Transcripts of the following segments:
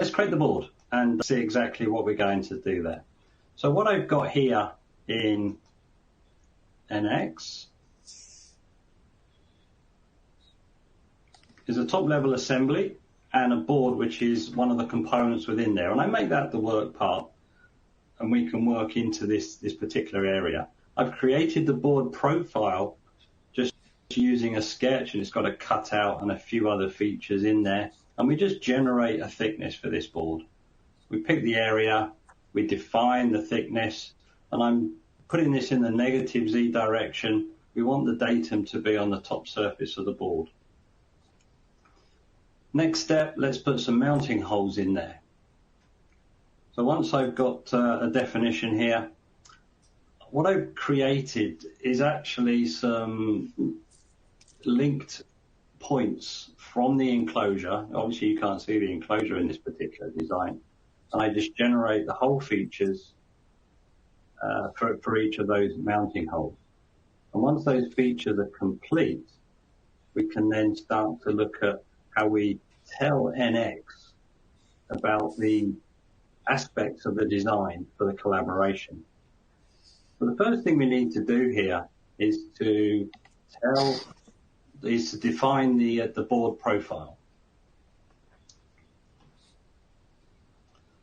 let's create the board and see exactly what we're going to do there. So what I've got here in NX is a top level assembly and a board which is one of the components within there, and I make that the work part and we can work into this particular area. I've created the board profile just using a sketch, and it's got a cutout and a few other features in there, and we just generate a thickness for this board. We pick the area, we define the thickness, and I'm putting this in the negative Z direction. We want the datum to be on the top surface of the board. Next step, let's put some mounting holes in there. So once I've got a definition here, what I've created is actually some linked points from the enclosure. Obviously you can't see the enclosure in this particular design. And I just generate the hole features for each of those mounting holes. And once those features are complete, we can then start to look at how we tell NX about the aspects of the design for the collaboration. So the first thing we need to do here is to define the board profile.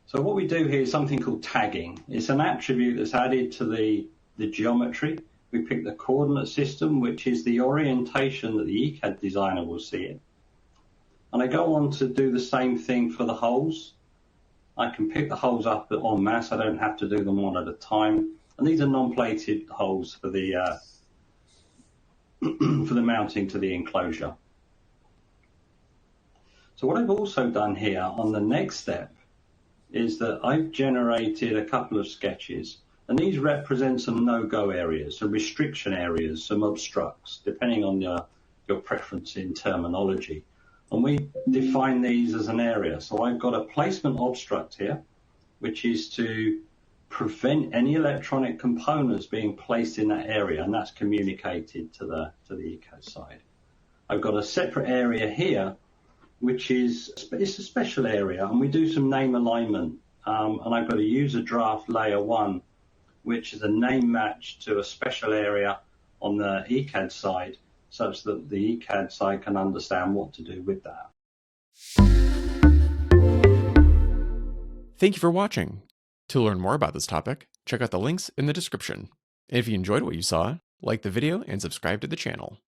So what we do here is something called tagging. It's an attribute that's added to the geometry. We pick the coordinate system, which is the orientation that the ECAD designer will see it. And I go on to do the same thing for the holes. I can pick the holes up en masse. I don't have to do them one at a time. And these are non-plated holes for the for the mounting to the enclosure. So what I've also done here on the next step is that I've generated a couple of sketches, and these represent some no-go areas, some restriction areas, some obstructs, depending on your preference in terminology. And we define these as an area. So I've got a placement obstruct here, which is to prevent any electronic components being placed in that area, and that's communicated to the ECAD side. I've got a separate area here, which is it's a special area, and we do some name alignment. And I've got a user draft layer 1, which is a name match to a special area on the ECAD side, such that the ECAD side can understand what to do with that. Thank you for watching. To learn more about this topic, check out the links in the description. And if you enjoyed what you saw, like the video and subscribe to the channel.